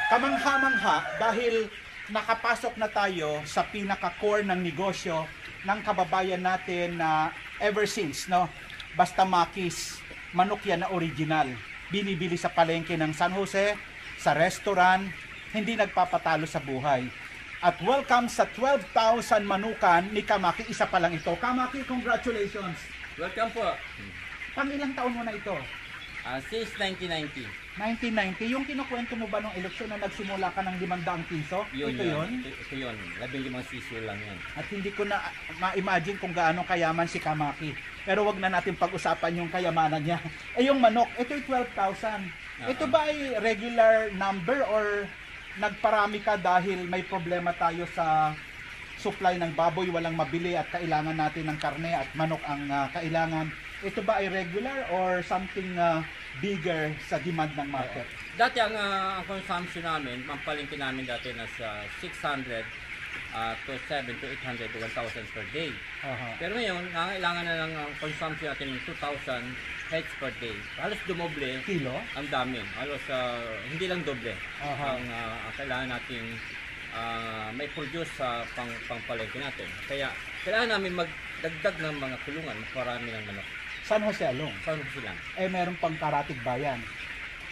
Kamangha-mangha dahil nakapasok na tayo sa pinaka-core ng negosyo ng kababayan natin na ever since, no? Basta Makis, manok yan na original. Binibili sa palengke ng San Jose, sa restaurant, hindi nagpapatalo sa buhay. At welcome sa 12,000 manukan ni Kamaki. Isa pa lang ito. Kamaki, congratulations! Welcome po. Pang ilang taon mo na ito? Since 1990. 1990, yung kinukwento mo ba nung eleksyon na nagsimula ka ng 500 piso? Ito yun? Ito yun. 15 sisyo lang yun. At hindi ko na ma-imagine kung gaano kayaman si Kamaki. Pero wag na natin pag-usapan yung kayamanan niya. Yung manok, ito ay 12,000. Ito ba ay regular number or nagparami ka dahil may problema tayo sa supply ng baboy, walang mabili at kailangan natin ng karne at manok ang kailangan? Ito ba ay regular or something bigger sa demand ng market? Dati ang consumption namin, pampalingkin namin dati nasa 600 to 7 to 800 to 1,000 per day. Pero ngayon, nangailangan na ng consumption natin ng 2,000 heads per day. Halos dumoble. Kilo? Ang dami. Halos hindi lang doble. Ang kailangan natin may produce sa pangpalengke natin. Kaya kailangan namin magdagdag ng mga kulungan, marami ng manok. San Jose alone? San Jose lang. Meron pang Karatig Bayan.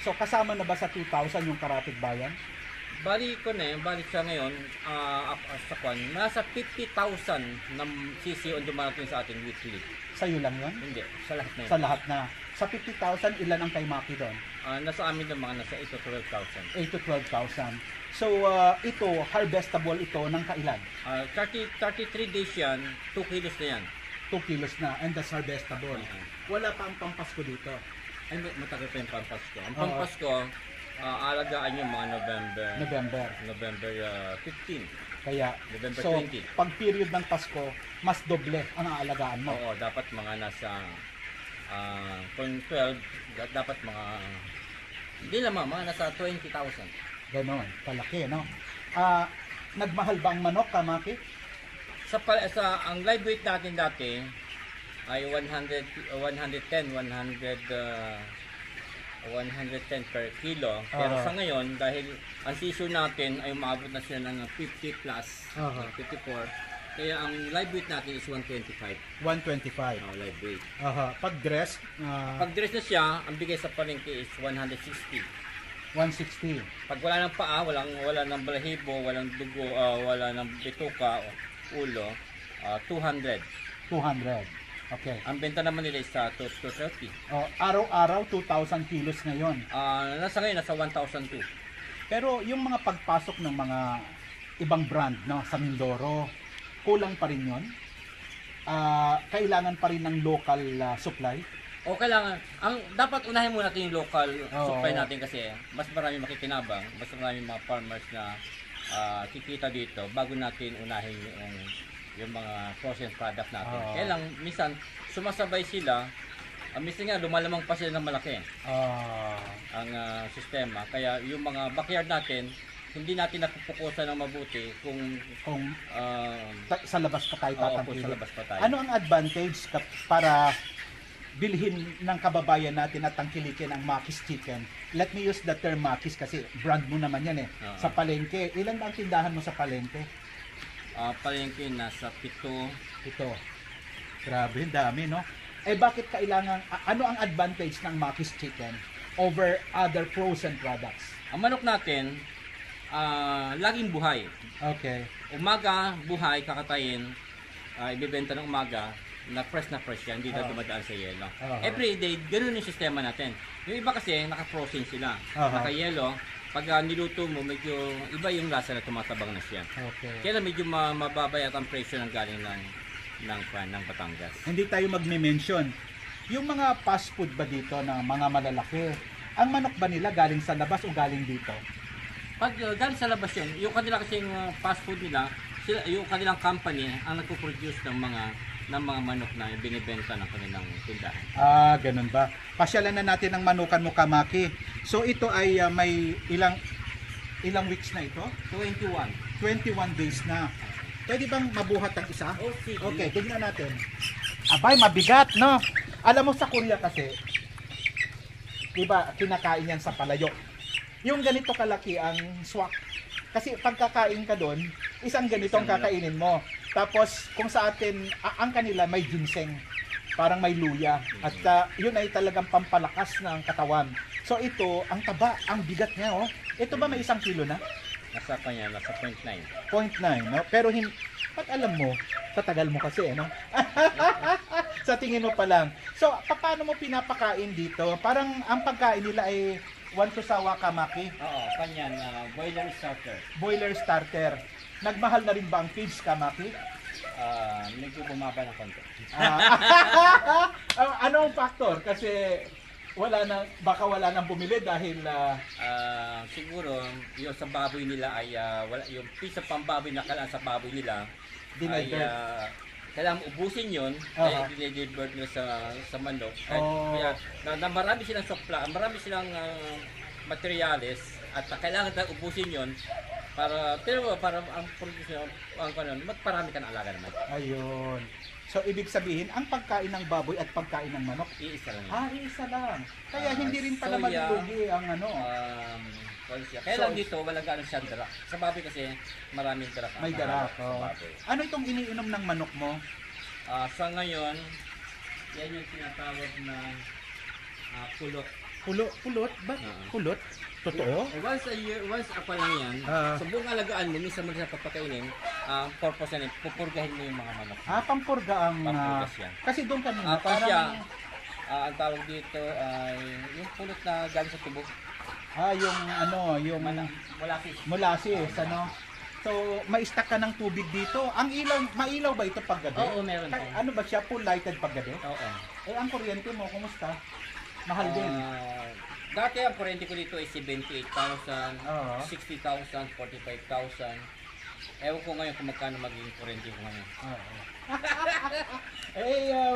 So kasama na ba sa 2,000 yung Karatig Bayan? Bali ko na bali siya ngayon, sa kwan, nasa 50,000 ng CCO dumarating sa atin weekly. Sa'yo lang yun? Hindi, sa lahat na yun. Sa lahat na. Sa 50,000, ilan ang kay Maki doon? Nasa amin ng mga nasa 8 to 12,000. 8 to 12,000. So, ito, harvestable ito ng kailan? 33 days yan, 2 kilos na yan. 2 kilos na, and that's harvestable. Wala pa ang pampasko dito. Ay, matagal pa yung pampasko. Ang pampasko, alagaan yung mga November 15. Kaya, November so, 20. pag period ng Pasko, mas doble ang aalagaan mo. Oo, dapat mga nasa kung 12, dapat mga hindi lang mga nasa 20,000. Ganon, palaki, no? Nagmahal ba ang manok, Kamaki? Ang live weight natin dati ay 110 per kilo. Pero sa ngayon, dahil ang season natin ay umabot na siya ng 50 plus, 54. Kaya ang live weight natin is 125. 125. Live weight. Pag dress? Pag dress na siya, ang bigay sa palengke is 160. 160. Pag wala ng paa, wala ng balahibo, walang dugo, wala ng bituka, ulo, 200. 200. Okay. Ang benta naman nila is 230. Araw-araw 2,000 kilos ngayon. Nasa ngayon nasa 1,002. Pero yung mga pagpasok ng mga ibang brand, no, sa Mindoro, kulang pa rin 'yon. Kailangan pa rin ng local supply. O kailangan, dapat unahin muna natin yung local supply natin kasi mas marami makikinabang, mas marami mga farmers na kikita dito bago natin unahin yung mga processed product natin. Kaya lang, minsan, sumasabay sila, minsan nga, lumalamang pa sila ng malaki ang sistema. Kaya yung mga backyard natin, hindi natin napupukusan ng mabuti kung sa labas pa tayo tatangkilin. Sa labas pa tayo. Ano ang advantage para bilhin ng kababayan natin at tangkilikin ang Makis Chicken? Let me use the term Makis kasi brand mo naman yan sa palengke. Ilan ba ang tindahan mo sa palengke? Palengke nasa 7. Grabe, dami, no? Bakit kailangan, ano ang advantage ng Makis Chicken over other frozen products? Ang manok natin, laging buhay. Okay. Umaga, buhay, kakatayin, ibibenta ng umaga, na fresh yan, hindi na dumadaan sa yelo. Every day, ganoon yung sistema natin. Yung iba kasi, naka-frozen sila, naka-yelo. Pag niluto mo, medyo iba yung lasa na tumatabang na siya. Okay. Kaya medyo mababa yata ang presyo ng galing ng Batangas. Hindi tayo magme-mention. Yung mga fast food ba dito na mga malalaki, ang manok ba nila galing sa labas o galing dito? Pag galing sa labas yun, yung kanila kasing fast food nila, yung kanilang company ang nagpo-produce ng mga manok na binibenta ng kanilang tindahan. Ganun ba? Pasyalan na natin ang manukan mo, Kamaki. So ito ay may ilang weeks na ito? 21 days na. Pwede bang mabuhat ang isa? Sige. Okay, tignan natin. Abay, mabigat, no? Alam mo sa Korea kasi, diba, kinakain yan sa palayo. yung ganito kalaki ang swak. Kasi pagkakain ka doon, isang ganitong kakainin mo. Tapos kung sa atin, ang kanila may ginseng, parang may luya. At yun ay talagang pampalakas ng katawan. So ito, ang taba, ang bigat niya, oh. Ito ba may 1 kilo na? Nasa kanya, nasa 0.9. 0.9, no? Pero ba't alam mo? Tatagal mo kasi, no? Sa tingin mo pa lang. So, paano mo pinapakain dito? Parang ang pagkain nila ay Wantosawa Kamaki. Oo, kanya na boiler starter. Boiler starter. Nagmahal na rin ba ang feeds, Kamaki? Medyo bumaba ng konti. Anong factor? Kasi baka wala nang bumili dahil siguro yung sa baboy nila ay wala, yung piece of pambaboy na kailangan sa baboy nila ay kailangan ubusin yun, kaya dinideliver nila sa manok. Kaya na marami silang supply, marami silang materials at kailangan na ubusin yun para ang production magparami ka ng alaga naman. Ayun. So ibig sabihin, ang pagkain ng baboy at pagkain ng manok, iisa lang. Iisa lang. Kaya hindi rin pala malugi ang Kaya lang dito, walang gano'n siyang darak. Sa baboy kasi, maraming darak. May darak. Ano itong iniinom ng manok mo? Sa ngayon, yan yung tinatawag na pulot. Pulot? Ba't pulot? Totoo? Once a year, once pa lang yan, sa buong alagaan mo, minsan mo siya papakainin, purpose yan, pupurgahin mo yung mga manok. Pampurga ang... Pampurgas yan. Kasi doon kanina, parang... ang tawag dito ay yung pulot na galing sa tubo. Yung molasses, ano? So, ma-stack ka ng tubig dito. Ang mailaw ba ito paggabi? Oo, meron. Ano ba siya? Full lighted paggabi? Oo. Ang kuryente mo, kumusta? Mahal din. Dati ang kuryente ko dito ay 78,000, 60,000, 45,000. Ewan ko ngayon kung magkano magiging kuryente ko ngayon.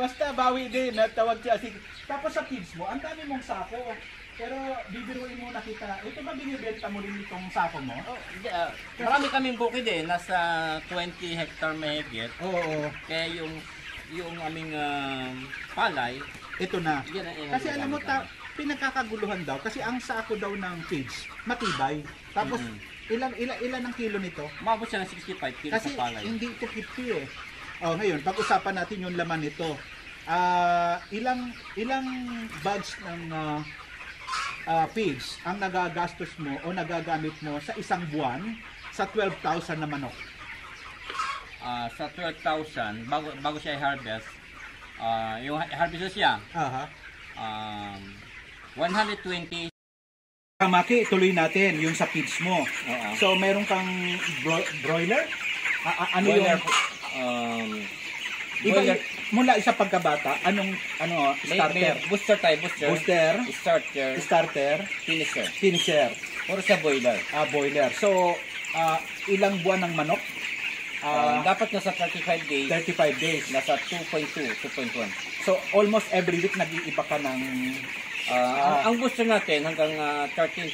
Basta bawi din. Tawag siya. Tapos sa kids mo, ang dami mong sako. Pero bibiruin mo na kita. Ito ba binibenta mo rin itong sako mo? Marami kaming bukid nasa 20 hectare mahigit. Oo. Kaya yung aming palay, ito na. Kasi alam mo, pinagkakaguluhan daw. Kasi ang sako daw ng pigs, matibay. Tapos, ilan ang kilo nito? Umabot siya ng 65 kilo kasi sa palay. Kasi hindi ito 50 ngayon, pag-usapan natin yung laman nito. Ilang bags ng pigs ang nagagastos mo o nagagamit mo sa isang buwan sa 12,000 na manok? Sa 12,000, bago siya i-harvest, yung harvest na siya, 120. Kamaki, tuloy natin yung sa pigs mo. So, meron kang broiler? Broiler, mula isa pagkabata, starter? Booster tayo, Booster, starter, finisher. Puro sa boiler. Boiler. So, ilang buwan ng manok? Dapat nasa 35 days. 35 days. Nasa 2.2, 2.1. So, almost every week nag-iiba ka ng... ang booster natin hanggang 13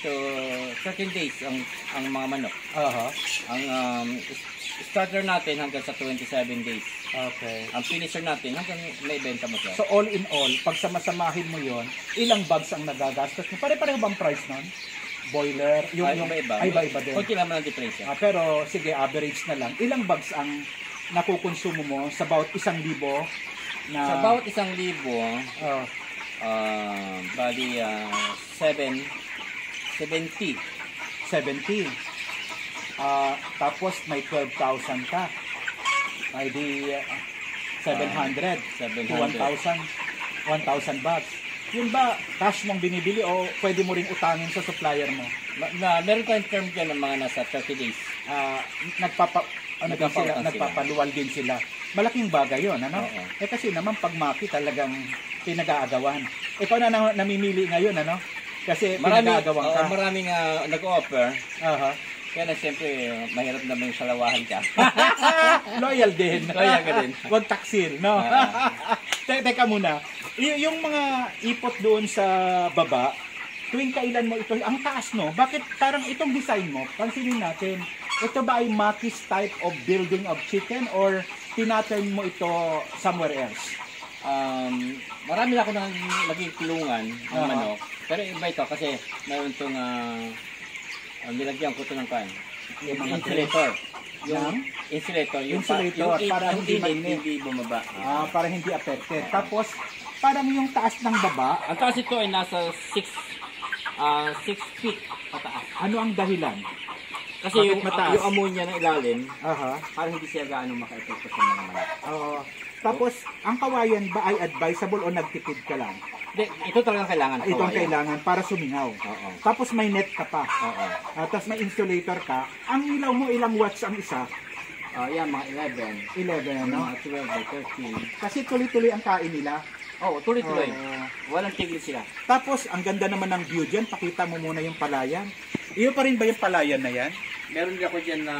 days ang mga manok. Ang starter natin hanggang sa 27 days. Okay. Ang finisher natin hanggang may benta mo siya. So all in all, pag samasamahin mo yon, ilang bags ang nagagastos mo? Pare-pareho bang price nun? Boiler, yung iba-iba din. Kunti naman ang difference. Pero sige, average na lang. Ilang bags ang nakukonsumo mo sa bawat 1,000 na... Sa bawat 1,000, bali 70. Tapos may 12,000 ka. Ay di 700 to 1,000 bags. Yun ba cash mong binibili o pwede mo ring utangin sa supplier mo? Meron tayong term dyan ng mga nasa 30 days. Nagpapaluwal din sila. Malaking bagay yun, ano? Kasi naman pag maki talagang pinag-aagawan. Ikaw na namimili ngayon, ano? Kasi pinag-aagawan ka. Maraming nag-offer. Kaya na siyempre, mahirap naman yung salawahan ka. Loyal din. Loyal ka din. Huwag taksil, no? Teka muna. Yung mga ipot doon sa baba, tuwing kailan mo ito, ang taas, no? Bakit parang itong design mo, pansinin natin, ito ba ay Maki's type of building of chicken or tinaturn mo ito somewhere else? Marami na ako naging kulungan ng manok. Pero iba ito kasi mayroon itong nilagyan ko ito ng kan. Yung mga Insulator. Yung Ng? insulator. Insulator, para yung hindi init, mainit. hindi bumaba. Para hindi affected. Tapos, parang yung taas ng baba, Ang taas ito ay nasa 6 feet pataas. ano ang dahilan? Kasi Bakit yung, mataas? yung ammonia ng ilalim, Aha. para hindi siya gaano maka-epekto sa mga manok. Oo. Tapos, ang kawayan ba ay advisable o nagtipid ka lang? Ito talagang kailangan. Ito ang kawayan. kailangan para sumingaw. Oo. Tapos may net ka pa. Oo. Tapos may insulator ka. Ang ilaw mo, ilang watts ang isa? Yan, mga 11. 11, no? Mga 12 or 13. Kasi tuloy-tuloy ang kain nila. Oo, tuloy-tuloy. Oo. Walang tigil sila. Tapos, ang ganda naman ng view dyan. Pakita mo muna yung palayan. Iyo pa rin ba yung palayan na yan? Meron din ako dyan na,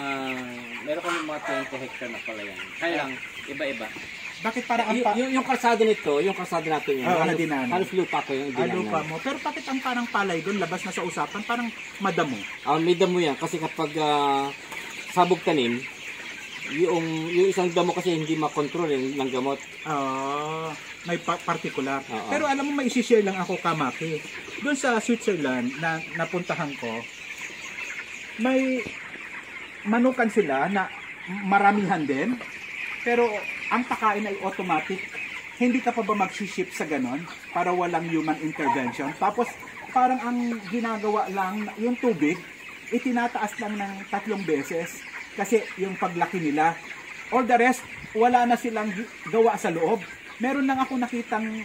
meron ko ng mga 20 hectare na palayan. Kaya lang, iba-iba. Bakit parang ang Yung kalsada nito, yung kalsada natin yun, na dinanan. halos lupa ko yung dinanan. lupa mo. Pero bakit ang parang palay doon, labas na sa usapan, parang madamo? May damo yan, kasi kapag sabog tanim, yung isang damo kasi hindi makontrol ng gamot. May particular. Oo. Pero alam mo, may isi-share lang ako, Kamaki. Doon sa Switzerland na napuntahan ko, may manukan sila na maramihan din. Pero ang pakain ay automatic. Hindi ka pa ba mag-ship sa ganon para walang human intervention? Tapos parang ang ginagawa lang, yung tubig, itinataas lang ng 3 beses kasi yung paglaki nila. All the rest, wala na silang gawa sa loob. Meron lang ako nakitang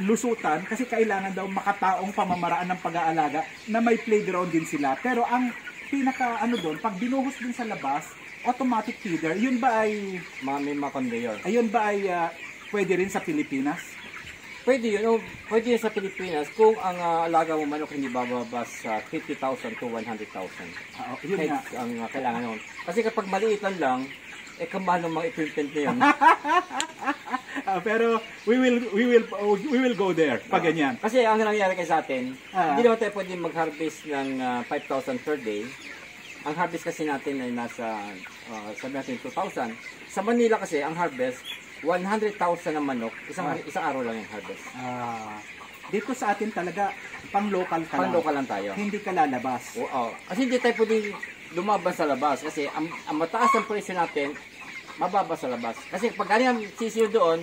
lusutan kasi kailangan daw makataong pamamaraan ng pag-aalaga na may playground din sila. Pero ang pinaka doon, pag binuhos din sa labas, automatic feeder, yun ba ay May mga conveyor. ayun ba ay pwede rin sa Pilipinas? Pwede yun, pwede yun sa Pilipinas kung ang alaga mo manok hindi bababa sa 50,000 to 100,000. Yun nga. Ang kailangan nun. Kasi kapag maliitan lang, kamahal ng mga equipment na yun. Pero we will go there pag ganyan. Kasi ang nangyayari kay sa atin, Ah. hindi naman tayo pwede mag-harvest ng 5,000 per day. Ang harvest kasi natin ay nasa, sabi natin 2,000. Sa Manila kasi, ang harvest, 100,000 ng manok, isang araw lang yung harvest. Dito sa atin talaga, pang-local ka lang. Pang-local lang tayo. Hindi ka lalabas. Oo. Kasi hindi tayo pwede lumabas sa labas. Kasi ang mataas ng presyo natin, mababa sa labas. Kasi pag galing ang sisiyo doon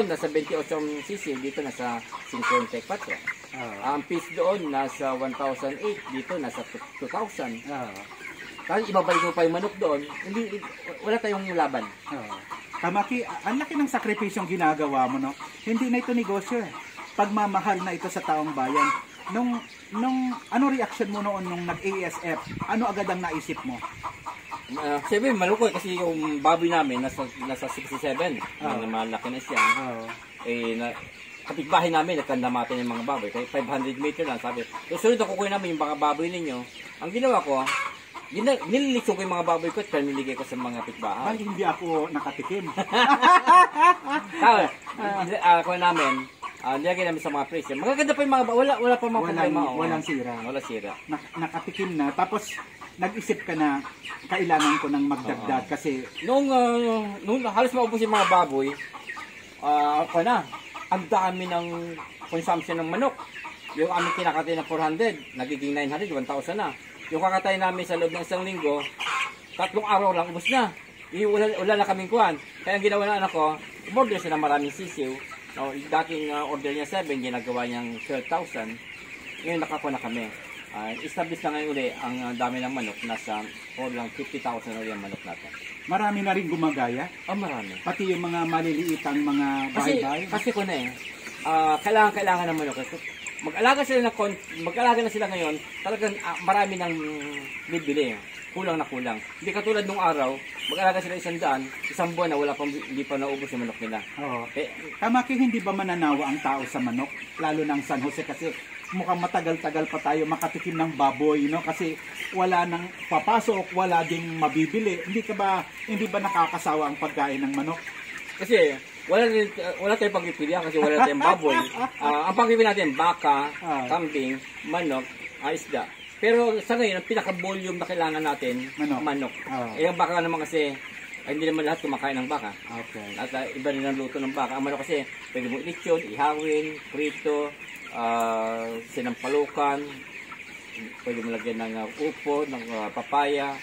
nasa 28 ang sisiyo, dito nasa 54. Ang piece doon nasa 1,008, dito nasa 2,000. Kasi ibabalik mo pa yung manok doon, wala tayong laban. Kamaki, ang laki ng sakripisyong ginagawa mo, no? Hindi na ito negosyo. Pagmamahal na ito sa taong bayan. Nung ano reaction mo noon nung nag-ASF? Ano agad ang naisip mo? Siyempre, malukot kasi yung baboy namin nasa 67. Malaki na siya. Kapitbahay namin, nagkandamatin yung mga baboy. Kaya 500 meter lang, sabi. Sunod na kukunin namin yung mga baboy ninyo. Ang ginawa ko, nililisyo ko yung mga baboy ko at paniligay ko sa mga kapitbahay. Hindi ako nakatikim. Ako namin, nilagay namin sa mga presyo. Magaganda pa yung mga baboy. Wala pa mga problema. Walang sira. Wala sira. Nakatikim na. Tapos, nag-isip ka na kailangan ko nang magdagdag kasi Nung halos maubos yung mga baboy, ang dami ng consumption ng manok. Yung aming kinakatay na 400, nagiging 900, 1,000 na. Yung kakatay namin sa loob ng isang linggo, 3 araw lang, ubos na. Wala na kaming kuhan. Kaya ang ginawa ng anak ko, umorder siya ng maraming sisiw. Dating order niya 7, ginagawa niyang 12,000. Ngayon nakakuha na kami. Establish na ngayon uli ang dami ng manok. Nasa lang 50,000 ulit ang manok natin. marami na rin gumagaya. Marami. Pati yung mga maliliitang mga bahay-bahay. Kasi ko na kailangan ng manok. Mag-alaga na sila ngayon, talagang marami nang bibili. Kulang na kulang. Hindi katulad nung araw, mag-alaga sila 100, isang buwan na hindi pa naubos yung manok nila. Oo. Kamaki, hindi ba mananawa ang tao sa manok? Lalo ng San Jose kasi mukhang matagal-tagal pa tayo makatikim ng baboy, no? Kasi wala nang papasok, wala ding mabibili. Hindi ba nakakasawa ang pagkain ng manok? Kasi wala tayong pagpipilian kasi wala tayong baboy. Ang pagpipilian natin, baka, kambing, manok, isda. Pero sa ngayon, ang pinaka-volume na kailangan natin, manok. Ang baka naman kasi, hindi naman lahat kumakain ng baka. Okay. At iba rin ang luto ng baka. Ang manok kasi, pwede mo ilitsyon, ihawin, prito, sinampalukan. pwede mo lagyan ng upo, ng papaya.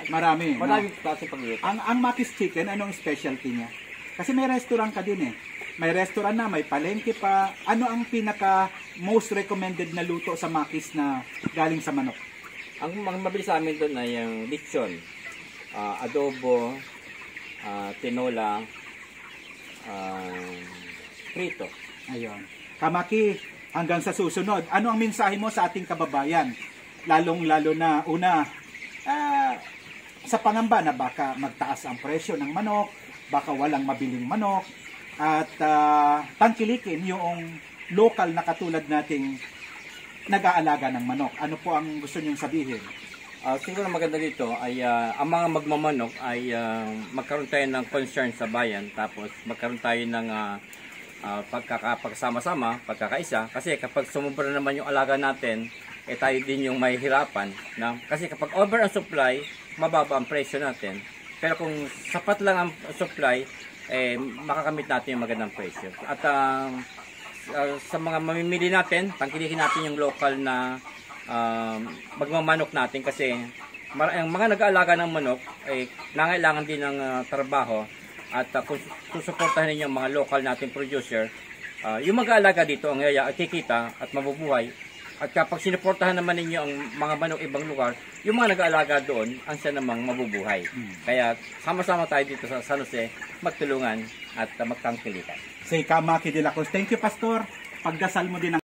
Maraming klase pagluluto. Ang Maki's Chicken, anong specialty niya? Kasi may restaurant ka din eh. May restaurant na, may palengke pa. Ano ang pinaka most recommended na luto sa Maki's na galing sa manok? Ang mga mabilis sa amin doon ay yung lechon, adobo, tinola, prito. Ayun. Kamaki, hanggang sa susunod, ano ang mensahe mo sa ating kababayan? Lalong-lalo na, una, sa pangamba na baka magtaas ang presyo ng manok, baka walang mabiling manok, at tangkilikin yung local na katulad nating nag-aalaga ng manok. Ano po ang gusto niyong sabihin? Siguro maganda dito ay ang mga magmamanok ay magkaroon tayo ng concern sa bayan, tapos magkaroon tayo ng pagkakasama-sama, pagkakaisa, kasi kapag sumubra naman yung alaga natin, tayo din yung may hirapan. Kasi kapag over ang supply, mababa ang presyo natin. Pero kung sapat lang ang supply, makakamit natin yung magandang presyo. At sa mga mamimili natin, tangkilikin natin yung local na magmamanok natin, kasi ang mga nag-aalaga ng manok ay nangailangan din ng trabaho, at kung susuportahan ninyo ang mga local natin producer, yung mag-aalaga dito ang kikita at mabubuhay. At kapag sinuportahan naman ninyo ang mga manok ibang lugar, yung mga nag-aalaga doon, ang siya namang mabubuhay. Kaya sama-sama tayo dito sa San Jose, magtulungan at magtangkilikan. Say Kamaki de la Cruz. Thank you, Pastor. Pagdasal mo din ang